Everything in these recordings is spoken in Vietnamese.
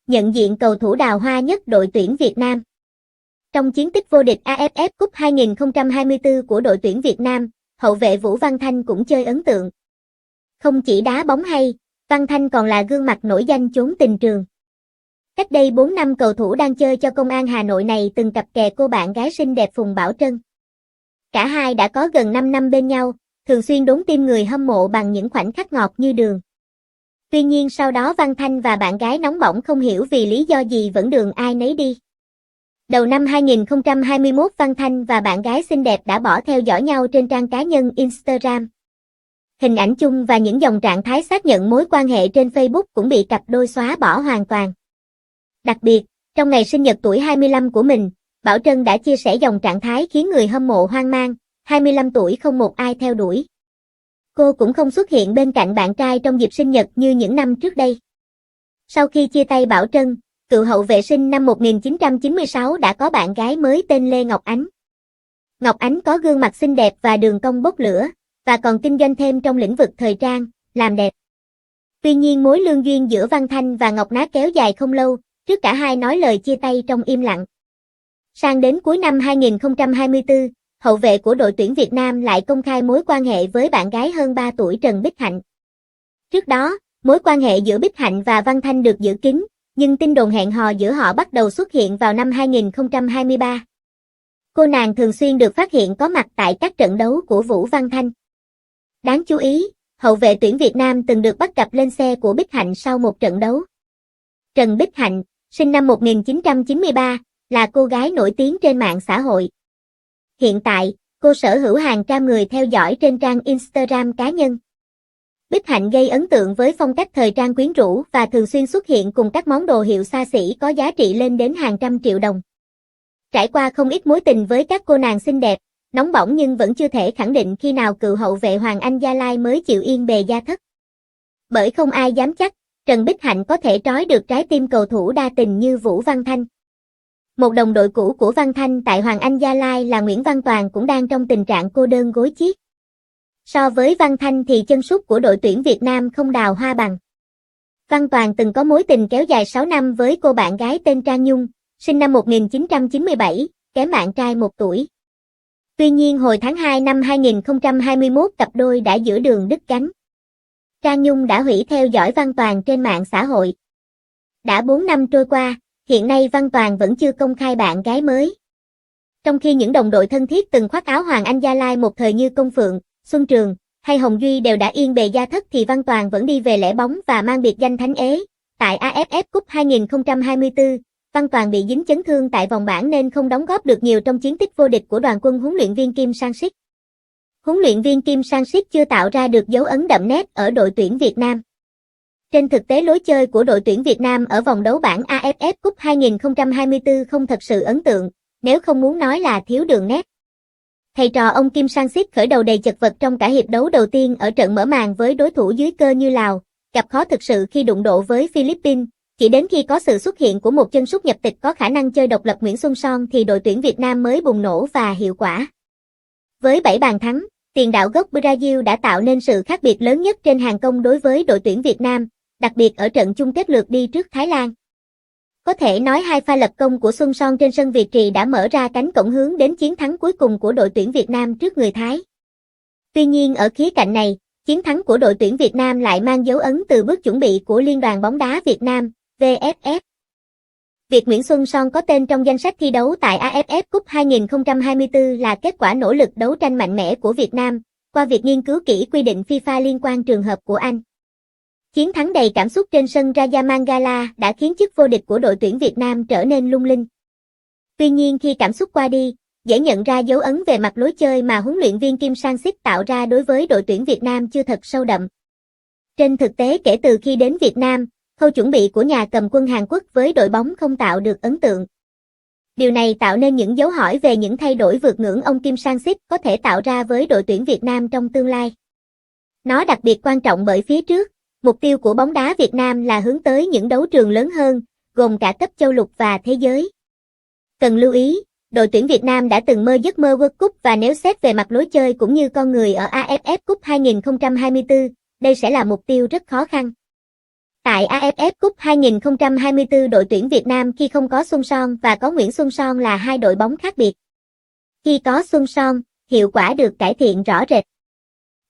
Nhận diện cầu thủ đào hoa nhất đội tuyển Việt Nam. Trong chiến tích vô địch AFF Cup 2024 của đội tuyển Việt Nam, hậu vệ Vũ Văn Thanh cũng chơi ấn tượng. Không chỉ đá bóng hay, Văn Thanh còn là gương mặt nổi danh chốn tình trường. Cách đây 4 năm cầu thủ đang chơi cho Công an Hà Nội này từng cặp kè cô bạn gái xinh đẹp Phùng Bảo Trân. Cả hai đã có gần 5 năm bên nhau, thường xuyên đốn tim người hâm mộ bằng những khoảnh khắc ngọt như đường. Tuy nhiên sau đó Văn Thanh và bạn gái nóng bỏng không hiểu vì lý do gì vẫn đường ai nấy đi. Đầu năm 2021 Văn Thanh và bạn gái xinh đẹp đã bỏ theo dõi nhau trên trang cá nhân Instagram. Hình ảnh chung và những dòng trạng thái xác nhận mối quan hệ trên Facebook cũng bị cặp đôi xóa bỏ hoàn toàn. Đặc biệt, trong ngày sinh nhật tuổi 25 của mình, Bảo Trân đã chia sẻ dòng trạng thái khiến người hâm mộ hoang mang, 25 tuổi không một ai theo đuổi. Cô cũng không xuất hiện bên cạnh bạn trai trong dịp sinh nhật như những năm trước đây. Sau khi chia tay Bảo Trân, cựu hậu vệ sinh năm 1996 đã có bạn gái mới tên Lê Ngọc Ánh. Ngọc Ánh có gương mặt xinh đẹp và đường cong bốc lửa, và còn kinh doanh thêm trong lĩnh vực thời trang, làm đẹp. Tuy nhiên mối lương duyên giữa Văn Thanh và Ngọc Ná kéo dài không lâu, trước cả hai nói lời chia tay trong im lặng. Sang đến cuối năm 2024, hậu vệ của đội tuyển Việt Nam lại công khai mối quan hệ với bạn gái hơn 3 tuổi Trần Bích Hạnh. Trước đó, mối quan hệ giữa Bích Hạnh và Văn Thanh được giữ kín, nhưng tin đồn hẹn hò giữa họ bắt đầu xuất hiện vào năm 2023. Cô nàng thường xuyên được phát hiện có mặt tại các trận đấu của Vũ Văn Thanh. Đáng chú ý, hậu vệ tuyển Việt Nam từng được bắt gặp lên xe của Bích Hạnh sau một trận đấu. Trần Bích Hạnh, sinh năm 1993, là cô gái nổi tiếng trên mạng xã hội. Hiện tại, cô sở hữu hàng trăm người theo dõi trên trang Instagram cá nhân. Bích Hạnh gây ấn tượng với phong cách thời trang quyến rũ và thường xuyên xuất hiện cùng các món đồ hiệu xa xỉ có giá trị lên đến hàng trăm triệu đồng. Trải qua không ít mối tình với các cô nàng xinh đẹp, nóng bỏng nhưng vẫn chưa thể khẳng định khi nào cựu hậu vệ Hoàng Anh Gia Lai mới chịu yên bề gia thất. Bởi không ai dám chắc, Trần Bích Hạnh có thể trói được trái tim cầu thủ đa tình như Vũ Văn Thanh. Một đồng đội cũ của Văn Thanh tại Hoàng Anh Gia Lai là Nguyễn Văn Toàn cũng đang trong tình trạng cô đơn gối chiếc. So với Văn Thanh thì chân sút của đội tuyển Việt Nam không đào hoa bằng. Văn Toàn từng có mối tình kéo dài 6 năm với cô bạn gái tên Trang Nhung, sinh năm 1997, kém bạn trai 1 tuổi. Tuy nhiên hồi tháng 2 năm 2021 cặp đôi đã giữa đường đứt gánh. Trang Nhung đã hủy theo dõi Văn Toàn trên mạng xã hội. Đã 4 năm trôi qua, hiện nay Văn Toàn vẫn chưa công khai bạn gái mới. Trong khi những đồng đội thân thiết từng khoác áo Hoàng Anh Gia Lai một thời như Công Phượng, Xuân Trường hay Hồng Duy đều đã yên bề gia thất thì Văn Toàn vẫn đi về lẻ bóng và mang biệt danh Thánh Ế. Tại AFF Cup 2024, Văn Toàn bị dính chấn thương tại vòng bảng nên không đóng góp được nhiều trong chiến tích vô địch của đoàn quân huấn luyện viên Kim Sang-sik. Huấn luyện viên Kim Sang-sik chưa tạo ra được dấu ấn đậm nét ở đội tuyển Việt Nam. Trên thực tế lối chơi của đội tuyển Việt Nam ở vòng đấu bảng AFF Cup 2024 không thật sự ấn tượng, nếu không muốn nói là thiếu đường nét. Thầy trò ông Kim Sang-sik khởi đầu đầy chật vật trong cả hiệp đấu đầu tiên ở trận mở màn với đối thủ dưới cơ như Lào, gặp khó thực sự khi đụng độ với Philippines. Chỉ đến khi có sự xuất hiện của một chân sút nhập tịch có khả năng chơi độc lập Nguyễn Xuân Son thì đội tuyển Việt Nam mới bùng nổ và hiệu quả. Với 7 bàn thắng, tiền đạo gốc Brazil đã tạo nên sự khác biệt lớn nhất trên hàng công đối với đội tuyển Việt Nam, đặc biệt ở trận chung kết lượt đi trước Thái Lan. Có thể nói hai pha lập công của Xuân Son trên sân Việt Trì đã mở ra cánh cổng hướng đến chiến thắng cuối cùng của đội tuyển Việt Nam trước người Thái. Tuy nhiên ở khía cạnh này, chiến thắng của đội tuyển Việt Nam lại mang dấu ấn từ bước chuẩn bị của Liên đoàn bóng đá Việt Nam, VFF. Việc Nguyễn Xuân Son có tên trong danh sách thi đấu tại AFF Cup 2024 là kết quả nỗ lực đấu tranh mạnh mẽ của Việt Nam, qua việc nghiên cứu kỹ quy định FIFA liên quan trường hợp của anh. Chiến thắng đầy cảm xúc trên sân Raja Mangala đã khiến chức vô địch của đội tuyển Việt Nam trở nên lung linh. Tuy nhiên khi cảm xúc qua đi, dễ nhận ra dấu ấn về mặt lối chơi mà huấn luyện viên Kim Sang-sik tạo ra đối với đội tuyển Việt Nam chưa thật sâu đậm. Trên thực tế kể từ khi đến Việt Nam, khâu chuẩn bị của nhà cầm quân Hàn Quốc với đội bóng không tạo được ấn tượng. Điều này tạo nên những dấu hỏi về những thay đổi vượt ngưỡng ông Kim Sang-sik có thể tạo ra với đội tuyển Việt Nam trong tương lai. Nó đặc biệt quan trọng bởi phía trước, mục tiêu của bóng đá Việt Nam là hướng tới những đấu trường lớn hơn, gồm cả cấp châu lục và thế giới. Cần lưu ý, đội tuyển Việt Nam đã từng mơ giấc mơ World Cup và nếu xét về mặt lối chơi cũng như con người ở AFF Cup 2024, đây sẽ là mục tiêu rất khó khăn. Tại AFF Cup 2024, đội tuyển Việt Nam khi không có Xuân Son và có Nguyễn Xuân Son là hai đội bóng khác biệt. Khi có Xuân Son, hiệu quả được cải thiện rõ rệt.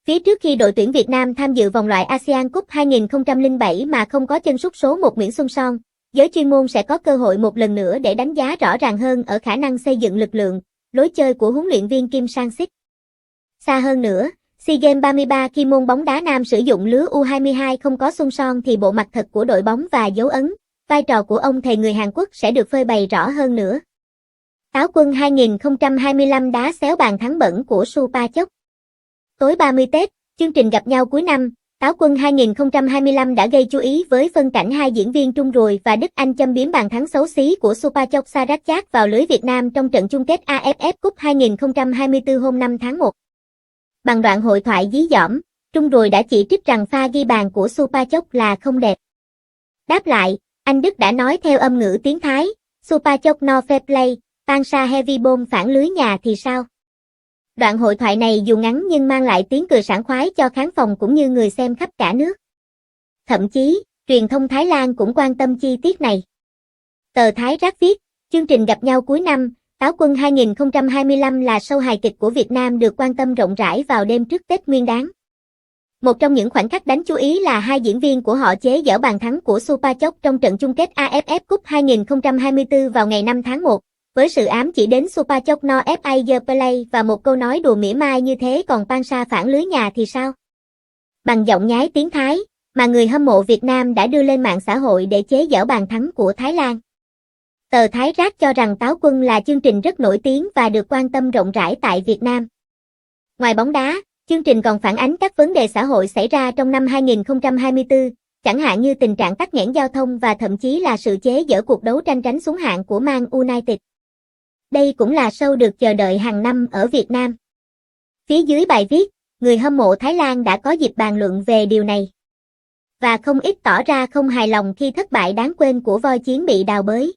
Phía trước khi đội tuyển Việt Nam tham dự vòng loại ASEAN Cup 2007 mà không có chân sút số 1 Nguyễn Xuân Son, giới chuyên môn sẽ có cơ hội một lần nữa để đánh giá rõ ràng hơn ở khả năng xây dựng lực lượng, lối chơi của huấn luyện viên Kim Sang-sik. Xa hơn nữa, SEA Games 33 khi môn bóng đá nam sử dụng lứa U22 không có Xuân Son thì bộ mặt thật của đội bóng và dấu ấn, vai trò của ông thầy người Hàn Quốc sẽ được phơi bày rõ hơn nữa. Táo quân 2025 đá xéo bàn thắng bẩn của Supachok. Tối 30 Tết, chương trình gặp nhau cuối năm, Táo quân 2025 đã gây chú ý với phân cảnh hai diễn viên Trung Rùi và Đức Anh châm biếm bàn thắng xấu xí của Supachok Saratchak vào lưới Việt Nam trong trận chung kết AFF Cup 2024 hôm 5 tháng 1. Bằng đoạn hội thoại dí dỏm, Trung Rùi đã chỉ trích rằng pha ghi bàn của Supachok là không đẹp. Đáp lại, anh Đức đã nói theo âm ngữ tiếng Thái, Supachok no fair play, Pansha heavy bom phản lưới nhà thì sao? Đoạn hội thoại này dù ngắn nhưng mang lại tiếng cười sảng khoái cho khán phòng cũng như người xem khắp cả nước. Thậm chí, truyền thông Thái Lan cũng quan tâm chi tiết này. Tờ Thái Rác viết, chương trình gặp nhau cuối năm, Táo quân 2025 là show hài kịch của Việt Nam được quan tâm rộng rãi vào đêm trước Tết Nguyên Đán. Một trong những khoảnh khắc đáng chú ý là hai diễn viên của họ chế giễu bàn thắng của Supachok trong trận chung kết AFF Cup 2024 vào ngày 5 tháng 1. Với sự ám chỉ đến Supachok no fair play và một câu nói đùa mỉa mai như thế còn Pansha phản lưới nhà thì sao? Bằng giọng nhái tiếng Thái, mà người hâm mộ Việt Nam đã đưa lên mạng xã hội để chế giễu bàn thắng của Thái Lan. Tờ Thái Rác cho rằng Táo quân là chương trình rất nổi tiếng và được quan tâm rộng rãi tại Việt Nam. Ngoài bóng đá, chương trình còn phản ánh các vấn đề xã hội xảy ra trong năm 2024, chẳng hạn như tình trạng tắc nghẽn giao thông và thậm chí là sự chế giễu cuộc đấu tranh tránh xuống hạng của Man United. Đây cũng là show được chờ đợi hàng năm ở Việt Nam. Phía dưới bài viết, người hâm mộ Thái Lan đã có dịp bàn luận về điều này. Và không ít tỏ ra không hài lòng khi thất bại đáng quên của voi chiến bị đào bới.